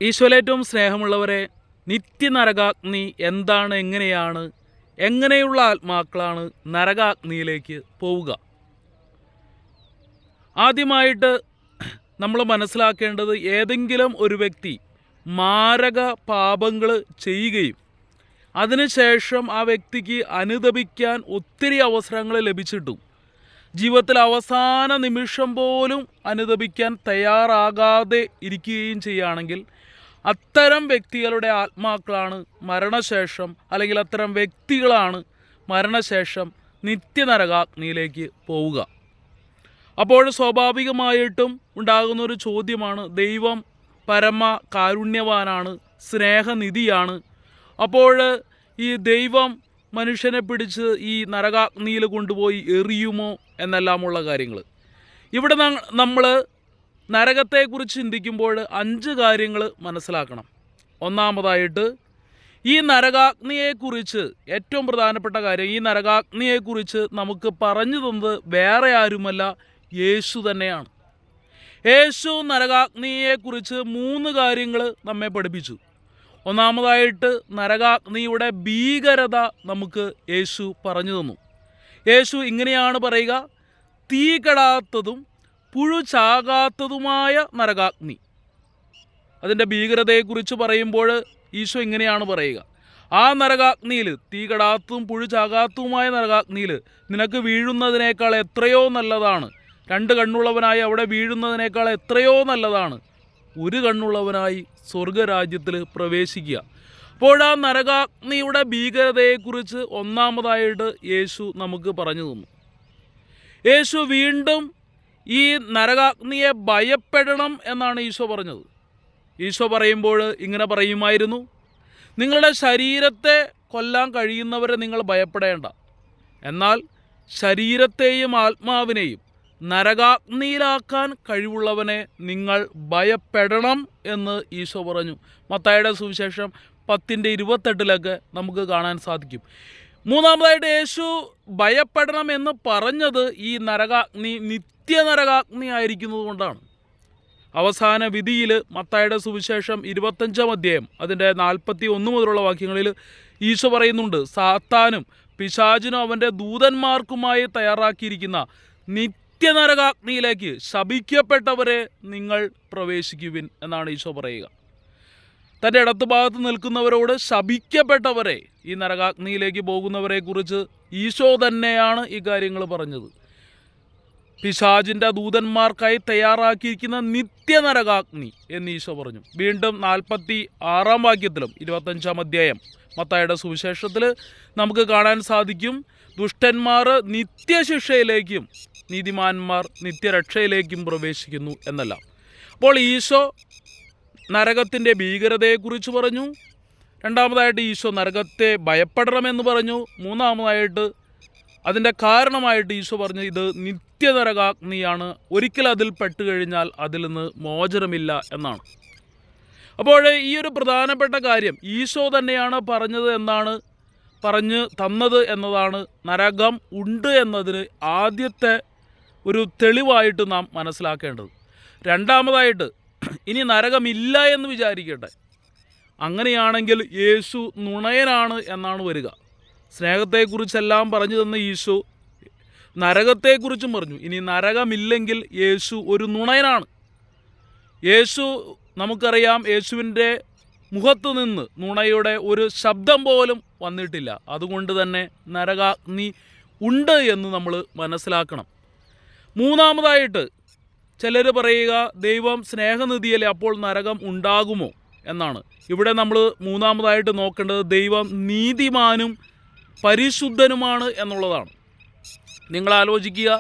ഈശോയിലേറ്റവും സ്നേഹമുള്ളവരെ, നിത്യനരകാഗ്നി എന്താണ്, എങ്ങനെയുള്ള ആത്മാക്കളാണ് നരകാഗ്നിയിലേക്ക് പോവുക? ആദ്യമായിട്ട് നമ്മൾ മനസ്സിലാക്കേണ്ടത്, ഏതെങ്കിലും ഒരു വ്യക്തി മാരക പാപങ്ങൾ ചെയ്യുകയും അതിനുശേഷം ആ വ്യക്തിക്ക് അനുതപിക്കാൻ ഒത്തിരി അവസരങ്ങൾ ലഭിച്ചിട്ടും ജീവിതത്തിൽ അവസാന നിമിഷം പോലും അനുതപിക്കാൻ തയ്യാറാകാതെ ഇരിക്കുകയും ചെയ്യുകയാണെങ്കിൽ അത്തരം വ്യക്തികളുടെ ആത്മാക്കളാണ് മരണശേഷം, അല്ലെങ്കിൽ അത്തരം വ്യക്തികളാണ് മരണശേഷം നിത്യനരകാഗ്നിയിലേക്ക് പോവുക. അപ്പോൾ സ്വാഭാവികമായിട്ടും ഉണ്ടാകുന്നൊരു ചോദ്യമാണ്, ദൈവം പരമ കാരുണ്യവാനാണ്, സ്നേഹനിധിയാണ്. അപ്പോൾ ഈ ദൈവം മനുഷ്യനെ പിടിച്ച് ഈ നരകാഗ്നിയിൽ കൊണ്ടുപോയി എറിയുമോ എന്നെല്ലാമുള്ള കാര്യങ്ങൾ. ഇവിടെ നമ്മൾ നരകത്തെക്കുറിച്ച് ചിന്തിക്കുമ്പോൾ 5 കാര്യങ്ങൾ മനസ്സിലാക്കണം. ഒന്നാമതായിട്ട്, ഈ നരകാഗ്നിയെക്കുറിച്ച് ഏറ്റവും പ്രധാനപ്പെട്ട കാര്യം, ഈ നരകാഗ്നിയെക്കുറിച്ച് നമുക്ക് പറഞ്ഞു തന്നത് വേറെ ആരുമല്ല, യേശു തന്നെയാണ്. യേശു നരകാഗ്നിയെക്കുറിച്ച് 3 കാര്യങ്ങൾ നമ്മെ പഠിപ്പിച്ചു. ഒന്നാമതായിട്ട്, നരകാഗ്നിയുടെ ഭീകരത നമുക്ക് യേശു പറഞ്ഞു തന്നു. യേശു ഇങ്ങനെയാണ് പറയുക: തീ കെടാത്തതും പുഴു ചാകാത്തതുമായ നരകാഗ്നി. അതിൻ്റെ ഭീകരതയെക്കുറിച്ച് പറയുമ്പോൾ ഈശോ ഇങ്ങനെയാണ് പറയുക: ആ നരകാഗ്നിയിൽ, തീ കെടാത്തതും പുഴു ചാകാത്തതുമായ നരകാഗ്നിയിൽ നിനക്ക് വീഴുന്നതിനേക്കാൾ എത്രയോ നല്ലതാണ്, 2 കണ്ണുള്ളവനായി അവിടെ വീഴുന്നതിനേക്കാൾ എത്രയോ നല്ലതാണ് 1 കണ്ണുള്ളവനായി സ്വർഗരാജ്യത്തിൽ പ്രവേശിക്കുക. അപ്പോൾ ആ നരകാഗ്നിയുടെ ഭീകരതയെക്കുറിച്ച് ഒന്നാമതായിട്ട് യേശു നമുക്ക് പറഞ്ഞു തന്നു. യേശു വീണ്ടും ഈ നരകാഗ്നിയെ ഭയപ്പെടണം എന്നാണ് ഈശോ പറഞ്ഞത്. ഈശോ പറയുമ്പോൾ ഇങ്ങനെ പറയുമായിരുന്നു: നിങ്ങളുടെ ശരീരത്തെ കൊല്ലാൻ കഴിയുന്നവരെ നിങ്ങൾ ഭയപ്പെടേണ്ട, എന്നാൽ ശരീരത്തെയും ആത്മാവിനെയും നരകാഗ്നിയിലാക്കാൻ കഴിവുള്ളവനെ നിങ്ങൾ ഭയപ്പെടണം എന്ന് ഈശോ പറഞ്ഞു. മത്തായിയുടെ സുവിശേഷം 10:28 നമുക്ക് കാണാൻ സാധിക്കും. മൂന്നാമതായിട്ട്, യേശു ഭയപ്പെടണം എന്ന് പറഞ്ഞത് ഈ നരകാഗ്നി നിത്യനരകാഗ്നി ആയിരിക്കുന്നത് കൊണ്ടാണ്. അവസാന വിധിയിൽ മത്തായിയുടെ സുവിശേഷം 25-ാം അധ്യായം അതിൻ്റെ 41 മുതലുള്ള വാക്യങ്ങളിൽ ഈശോ പറയുന്നുണ്ട്: സാത്താനും പിശാചിനും അവൻ്റെ ദൂതന്മാർക്കുമായി തയ്യാറാക്കിയിരിക്കുന്ന നിത്യനരകാഗ്നിയിലേക്ക് ശപിക്കപ്പെട്ടവരെ നിങ്ങൾ പ്രവേശിക്കുവിൻ എന്നാണ് ഈശോ പറയുക. തൻ്റെ ഇടത്തുഭാഗത്ത് നിൽക്കുന്നവരോട് ശപിക്കപ്പെട്ടവരെ, ഈ നരകാഗ്നിയിലേക്ക് പോകുന്നവരെക്കുറിച്ച് ഈശോ തന്നെയാണ് ഈ കാര്യങ്ങൾ പറഞ്ഞത്. പിശാചിൻ്റെ ദൂതന്മാർക്കായി തയ്യാറാക്കിയിരിക്കുന്ന നിത്യനരകാഗ്നി എന്ന് ഈശോ പറഞ്ഞു. വീണ്ടും 46-ാം വാക്യത്തിലും 25-ാം അധ്യായം മത്തായിയുടെ സുവിശേഷത്തിൽ നമുക്ക് കാണാൻ സാധിക്കും: ദുഷ്ടന്മാർ നിത്യശിക്ഷയിലേക്കും നീതിമാന്മാർ നിത്യരക്ഷയിലേക്കും പ്രവേശിക്കുന്നു എന്നെല്ലാം. അപ്പോൾ ഈശോ നരകത്തിൻ്റെ ഭീകരതയെക്കുറിച്ച് പറഞ്ഞു. രണ്ടാമതായിട്ട് ഈശോ നരകത്തെ ഭയപ്പെടണമെന്ന് പറഞ്ഞു. മൂന്നാമതായിട്ട് അതിൻ്റെ കാരണമായിട്ട് ഈശോ പറഞ്ഞു, ഇത് നിത്യനരകാഗ്നിയാണ്, ഒരിക്കൽ അതിൽ പെട്ടുകഴിഞ്ഞാൽ അതിൽ നിന്ന് മോചനമില്ല എന്നാണ്. അപ്പോൾ ഈ ഒരു പ്രധാനപ്പെട്ട കാര്യം ഈശോ തന്നെയാണ് പറഞ്ഞു തന്നത് എന്നതാണ് നരകം ഉണ്ട് എന്നതിന് ആദ്യത്തെ ഒരു തെളിവായിട്ട് നാം മനസ്സിലാക്കേണ്ടത്. രണ്ടാമതായിട്ട്, ഇനി നരകമില്ല എന്ന് വിചാരിക്കട്ടെ, അങ്ങനെയാണെങ്കിൽ യേശു നുണയനാണ് എന്നാണ് വരിക. സ്നേഹത്തെക്കുറിച്ചെല്ലാം പറഞ്ഞു തന്ന ഈശോ നരകത്തെക്കുറിച്ചും പറഞ്ഞു. ഇനി നരകമില്ലെങ്കിൽ യേശു ഒരു നുണയനാണ്. യേശു, നമുക്കറിയാം, യേശുവിൻ്റെ മുഖത്തു നിന്ന് നുണയുടെ ഒരു ശബ്ദം പോലും വന്നിട്ടില്ല. അതുകൊണ്ട് തന്നെ നരകാഗ്നി ഉണ്ട് എന്ന് നമ്മൾ മനസ്സിലാക്കണം. മൂന്നാമതായിട്ട് ചിലർ പറയുക, ദൈവം സ്നേഹനിധിയല്ലേ, അപ്പോൾ നരകം ഉണ്ടാകുമോ എന്നാണ്. ഇവിടെ നമ്മൾ മൂന്നാമതായിട്ട് നോക്കേണ്ടത് ദൈവം നീതിമാനും പരിശുദ്ധനുമാണ് എന്നുള്ളതാണ്. നിങ്ങൾ ആലോചിക്കുക,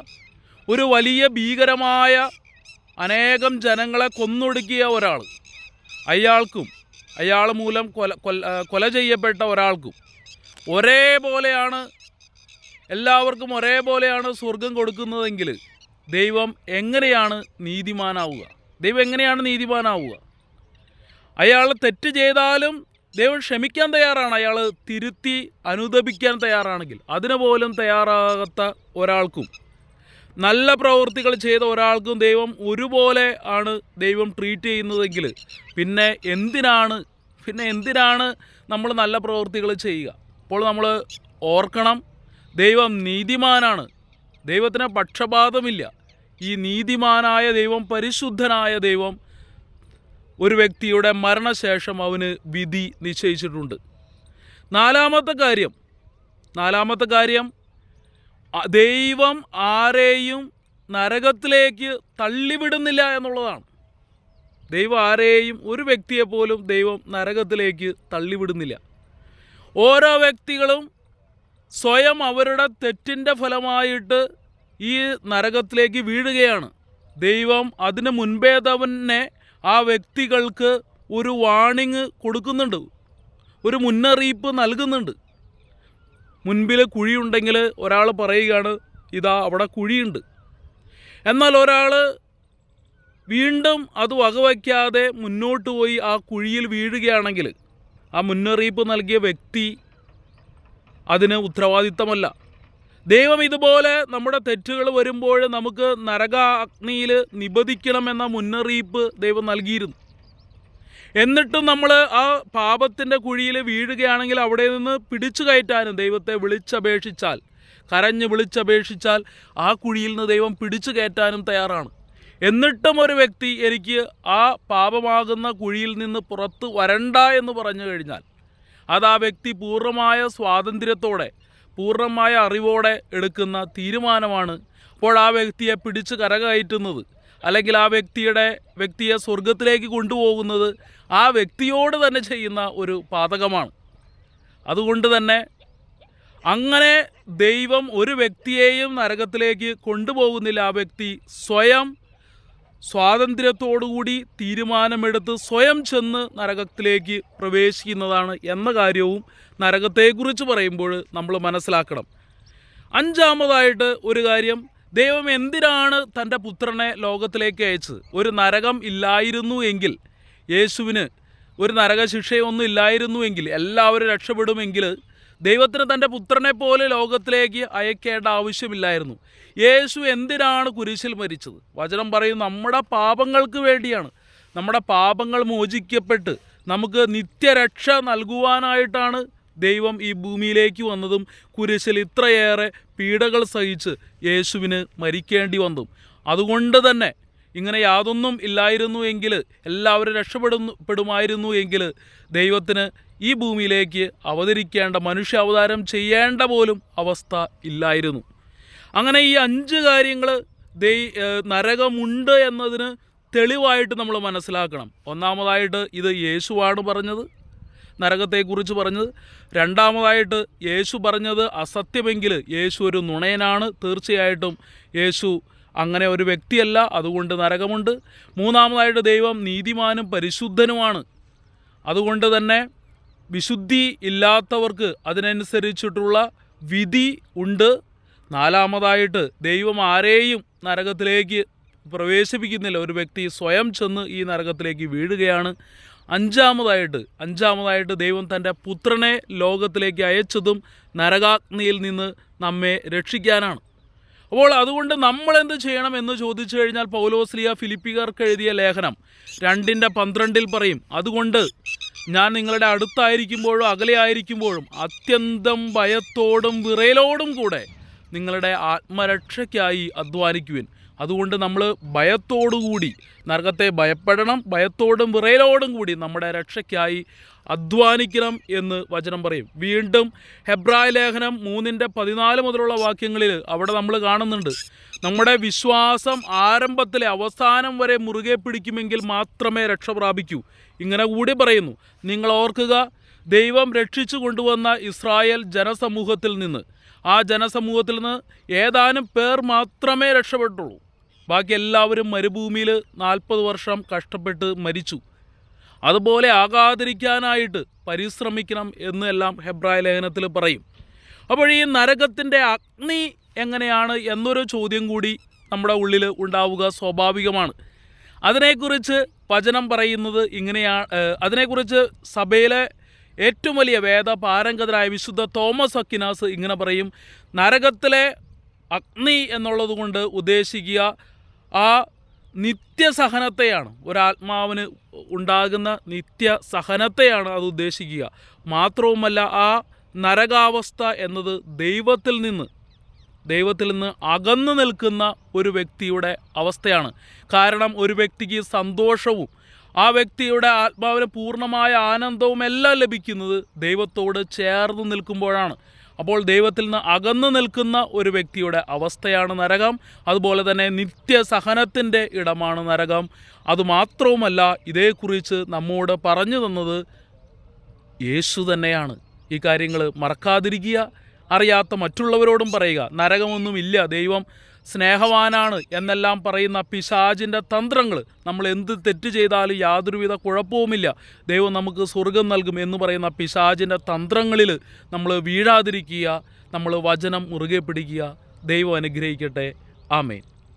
ഒരു വലിയ ഭീകരമായ അനേകം ജനങ്ങളെ കൊന്നൊടുക്കിയ ഒരാൾ, അയാൾ മൂലം കൊല ചെയ്യപ്പെട്ട ഒരാൾക്കും എല്ലാവർക്കും ഒരേപോലെയാണ് സ്വർഗം കൊടുക്കുന്നതെങ്കിൽ ദൈവം എങ്ങനെയാണ് നീതിമാനാവുക? അയാൾ തെറ്റ് ചെയ്താലും ദൈവം ക്ഷമിക്കാൻ തയ്യാറാണ്. അയാൾ തിരുത്തി അനുതപിക്കാൻ തയ്യാറാണെങ്കിൽ അതിന് പോലും തയ്യാറാകാത്ത ഒരാൾക്കും നല്ല പ്രവൃത്തികൾ ചെയ്ത ഒരാൾക്കും ദൈവം ഒരുപോലെ ആണ് ദൈവം ട്രീറ്റ് ചെയ്യുന്നതെങ്കിൽ പിന്നെ എന്തിനാണ് നമ്മൾ നല്ല പ്രവൃത്തികൾ ചെയ്യുക? അപ്പോൾ നമ്മൾ ഓർക്കണം, ദൈവം നീതിമാനാണ്, ദൈവത്തിന് പക്ഷപാതമില്ല. ഈ നീതിമാനായ ദൈവം, പരിശുദ്ധനായ ദൈവം ഒരു വ്യക്തിയുടെ മരണശേഷം അവന് വിധി നിശ്ചയിച്ചിട്ടുണ്ട്. നാലാമത്തെ കാര്യം ദൈവം ആരെയും നരകത്തിലേക്ക് തള്ളിവിടുന്നില്ല എന്നുള്ളതാണ്. ദൈവം ആരെയും, ഒരു വ്യക്തിയെപ്പോലും ദൈവം നരകത്തിലേക്ക് തള്ളിവിടുന്നില്ല. ഓരോ വ്യക്തികളും സ്വയം അവരുടെ തെറ്റിൻ്റെ ഫലമായിട്ട് ഈ നരകത്തിലേക്ക് വീഴുകയാണ്. ദൈവം അതിന് മുൻപേ തന്നെ ആ വ്യക്തികൾക്ക് ഒരു വാണിംഗ് കൊടുക്കുന്നുണ്ട്, ഒരു മുന്നറിയിപ്പ് നൽകുന്നുണ്ട്. മുൻപിൽ കുഴിയുണ്ടെങ്കിൽ ഒരാൾ പറയുകയാണ്, ഇതാ അവിടെ കുഴിയുണ്ട്. എന്നാൽ ഒരാൾ വീണ്ടും അത് വകവയ്ക്കാതെ മുന്നോട്ട് പോയി ആ കുഴിയിൽ വീഴുകയാണെങ്കിൽ ആ മുന്നറിയിപ്പ് നൽകിയ വ്യക്തി അതിന് ഉത്തരവാദിത്തമല്ല. ദൈവം ഇതുപോലെ നമ്മുടെ തെറ്റുകൾ വരുമ്പോൾ നമുക്ക് നരകാഗ്നിയിൽ നിബന്ധിക്കണമെന്ന മുന്നറിയിപ്പ് ദൈവം നൽകിയിരുന്നു. എന്നിട്ടും നമ്മൾ ആ പാപത്തിൻ്റെ കുഴിയിൽ വീഴുകയാണെങ്കിൽ അവിടെ നിന്ന് പിടിച്ചു കയറ്റാനും ദൈവത്തെ കരഞ്ഞ് വിളിച്ചപേക്ഷിച്ചാൽ ആ കുഴിയിൽ നിന്ന് ദൈവം പിടിച്ചു കയറ്റാനും തയ്യാറാണ്. എന്നിട്ടും ഒരു വ്യക്തി എനിക്ക് ആ പാപമാകുന്ന കുഴിയിൽ നിന്ന് പുറത്ത് വരണ്ട എന്ന് പറഞ്ഞു കഴിഞ്ഞാൽ അത് ആ വ്യക്തി പൂർണ്ണമായ സ്വാതന്ത്ര്യത്തോടെ, പൂർണ്ണമായ അറിവോടെ എടുക്കുന്ന തീരുമാനമാണ്. അപ്പോൾ ആ വ്യക്തിയെ പിടിച്ച് കരകയറ്റുന്നത്, അല്ലെങ്കിൽ ആ വ്യക്തിയെ സ്വർഗത്തിലേക്ക് കൊണ്ടുപോകുന്നത് ആ വ്യക്തിയോട് തന്നെ ചെയ്യുന്ന ഒരു പാതകമാണ്. അതുകൊണ്ട് തന്നെ അങ്ങനെ ദൈവം ഒരു വ്യക്തിയെയും നരകത്തിലേക്ക് കൊണ്ടുപോകുന്നില്ല. ആ വ്യക്തി സ്വയം സ്വാതന്ത്ര്യത്തോടുകൂടി തീരുമാനമെടുത്ത് സ്വയം ചെന്ന് നരകത്തിലേക്ക് പ്രവേശിക്കുന്നതാണ് എന്ന കാര്യവും നരകത്തെക്കുറിച്ച് പറയുമ്പോൾ നമ്മൾ മനസ്സിലാക്കണം. അഞ്ചാമതായിട്ട് ഒരു കാര്യം, ദൈവം എന്തിനാണ് തൻ്റെ പുത്രനെ ലോകത്തിലേക്ക് അയച്ചത്? ഒരു നരകം ഇല്ലായിരുന്നു എങ്കിൽ, യേശുവിന് ഒരു നരകശിക്ഷയൊന്നും ഇല്ലായിരുന്നു എങ്കിൽ, എല്ലാവരും രക്ഷപ്പെടുമെങ്കിൽ ദൈവത്തിന് തൻ്റെ പുത്രനെ പോലെ ലോകത്തിലേക്ക് അയക്കേണ്ട ആവശ്യമില്ലായിരുന്നു. യേശു എന്തിനാണ് കുരിശിൽ മരിച്ചത്? വചനം പറയും, നമ്മുടെ പാപങ്ങൾക്ക് വേണ്ടിയാണ്. നമ്മുടെ പാപങ്ങൾ മോചിക്കപ്പെട്ട് നമുക്ക് നിത്യരക്ഷ നൽകുവാനായിട്ടാണ് ദൈവം ഈ ഭൂമിയിലേക്ക് വന്നതും കുരിശിൽ ഇത്രയേറെ പീഡകൾ സഹിച്ച് യേശുവിന് മരിക്കേണ്ടി വന്നതും. അതുകൊണ്ട് തന്നെ ഇങ്ങനെ യാതൊന്നും ഇല്ലായിരുന്നു എങ്കിൽ, എല്ലാവരും രക്ഷപ്പെടുമായിരുന്നു എങ്കിൽ ദൈവത്തിന് ഈ ഭൂമിയിലേക്ക് അവതരിക്കേണ്ട, മനുഷ്യാവതാരം ചെയ്യേണ്ട പോലും അവസ്ഥ ഇല്ലായിരുന്നു. അങ്ങനെ ഈ 5 കാര്യങ്ങൾ നരകമുണ്ട് എന്നതിന് തെളിവായിട്ട് നമ്മൾ മനസ്സിലാക്കണം. ഒന്നാമതായിട്ട് ഇത് യേശുവാണ് പറഞ്ഞത്, നരകത്തെക്കുറിച്ച് പറഞ്ഞത്. രണ്ടാമതായിട്ട് യേശു പറഞ്ഞത് അസത്യമെങ്കിൽ യേശു ഒരു നുണയനാണ്. തീർച്ചയായിട്ടും യേശു അങ്ങനെ ഒരു വ്യക്തിയല്ല, അതുകൊണ്ട് നരകമുണ്ട്. മൂന്നാമതായിട്ട് ദൈവം നീതിമാനും പരിശുദ്ധനുമാണ്, അതുകൊണ്ട് തന്നെ വിശുദ്ധി ഇല്ലാത്തവർക്ക് അതിനനുസരിച്ചിട്ടുള്ള വിധി ഉണ്ട്. നാലാമതായിട്ട് ദൈവം ആരെയും നരകത്തിലേക്ക് പ്രവേശിപ്പിക്കുന്നില്ല, ഒരു വ്യക്തി സ്വയം ചെന്ന് ഈ നരകത്തിലേക്ക് വീഴുകയാണ്. അഞ്ചാമതായിട്ട് ദൈവം തൻ്റെ പുത്രനെ ലോകത്തിലേക്ക് അയച്ചതും നരകാഗ്നിയിൽ നിന്ന് നമ്മെ രക്ഷിക്കാനാണ്. അപ്പോൾ അതുകൊണ്ട് നമ്മൾ എന്ത് ചെയ്യണം എന്ന് ചോദിച്ചു കഴിഞ്ഞാൽ, പൗലോസ്ലീഹ ഫിലിപ്പിയർക്ക് എഴുതിയ ലേഖനം 2:12 പറയും, അതുകൊണ്ട് ഞാൻ നിങ്ങളുടെ അടുത്തായിരിക്കുമ്പോഴും അകലെ ആയിരിക്കുമ്പോഴും അത്യന്തം ഭയത്തോടും വിറയലോടും കൂടെ നിങ്ങളുടെ ആത്മരക്ഷയ്ക്കായി അധ്വാനിക്കുവിൻ. അതുകൊണ്ട് നമ്മൾ ഭയത്തോടുകൂടി നരകത്തെ ഭയപ്പെടണം, ഭയത്തോടും വിറയലോടും കൂടി നമ്മുടെ രക്ഷയ്ക്കായി അധ്വാനിക്കണം എന്ന് വചനം പറയും. വീണ്ടും ഹെബ്രായ ലേഖനം 3:14 മുതലുള്ള വാക്യങ്ങളിൽ അവിടെ നമ്മൾ കാണുന്നുണ്ട്, നമ്മുടെ വിശ്വാസം ആരംഭത്തിലെ അവസാനം വരെ മുറുകെ പിടിക്കുമെങ്കിൽ മാത്രമേ രക്ഷ പ്രാപിക്കൂ. ഇങ്ങനെ കൂടി പറയുന്നു, നിങ്ങൾ ഓർക്കുക, ദൈവം രക്ഷിച്ചു കൊണ്ടുവന്ന ഇസ്രായേൽ ജനസമൂഹത്തിൽ നിന്ന് ഏതാനും പേർ മാത്രമേ രക്ഷപ്പെട്ടുള്ളൂ. ബാക്കി എല്ലാവരും മരുഭൂമിയിൽ 40 വർഷം കഷ്ടപ്പെട്ട് മരിച്ചു. അതുപോലെ ആകാതിരിക്കാനായിട്ട് പരിശ്രമിക്കണം എന്നെല്ലാം ഹെബ്രായ ലേഖനത്തിൽ പറയും. അപ്പോൾ ഈ നരകത്തിൻ്റെ അഗ്നി എങ്ങനെയാണ് എന്നൊരു ചോദ്യം കൂടി നമ്മുടെ ഉള്ളിൽ ഉണ്ടാവുക സ്വാഭാവികമാണ്. അതിനെക്കുറിച്ച് വചനം പറയുന്നത് ഇങ്ങനെയാണ്. അതിനെക്കുറിച്ച് സഭയിലെ ഏറ്റവും വലിയ വേദ പാരംഗതനായ വിശുദ്ധ തോമസ് അക്വിനാസ് ഇങ്ങനെ പറയും, നരകത്തിലെ അഗ്നി എന്നുള്ളത് കൊണ്ട് ഉദ്ദേശിക്കുക ആ നിത്യസഹനത്തെയാണ്. ഒരാത്മാവിന് ഉണ്ടാകുന്ന നിത്യസഹനത്തെയാണ് അത് ഉദ്ദേശിക്കുക. മാത്രവുമല്ല, ആ നരകാവസ്ഥ എന്നത് ദൈവത്തിൽ നിന്ന് അകന്നു നിൽക്കുന്ന ഒരു വ്യക്തിയുടെ അവസ്ഥയാണ്. കാരണം ഒരു വ്യക്തിക്ക് സന്തോഷവും ആ വ്യക്തിയുടെ ആത്മാവിന് പൂർണ്ണമായ ആനന്ദവും എല്ലാം ലഭിക്കുന്നത് ദൈവത്തോട് ചേർന്ന് നിൽക്കുമ്പോഴാണ്. അപ്പോൾ ദൈവത്തിൽ നിന്ന് അകന്നു നിൽക്കുന്ന ഒരു വ്യക്തിയുടെ അവസ്ഥയാണ് നരകം. അതുപോലെ തന്നെ നിത്യസഹനത്തിൻ്റെ ഇടമാണ് നരകം. അതുമാത്രവുമല്ല, ഇതേക്കുറിച്ച് നമ്മോട് പറഞ്ഞു തന്നത് യേശു തന്നെയാണ്. ഈ കാര്യങ്ങൾ മറക്കാതിരിക്കുക. അറിയാത്ത മറ്റുള്ളവരോടും പറയുക. നരകമൊന്നുമില്ല, ദൈവം സ്നേഹവാനാണ് എന്നെല്ലാം പറയുന്ന പിശാചിൻ്റെ തന്ത്രങ്ങൾ, നമ്മൾ എന്ത് തെറ്റ് ചെയ്താലും യാതൊരുവിധ കുഴപ്പവുമില്ല, ദൈവം നമുക്ക് സ്വർഗം നൽകും എന്ന് പറയുന്ന പിശാചിൻ്റെ തന്ത്രങ്ങളിൽ നമ്മൾ വീഴാതിരിക്കുക. നമ്മൾ വചനം മുറുകെ പിടിക്കുക. ദൈവം അനുഗ്രഹിക്കട്ടെ. ആമേൻ.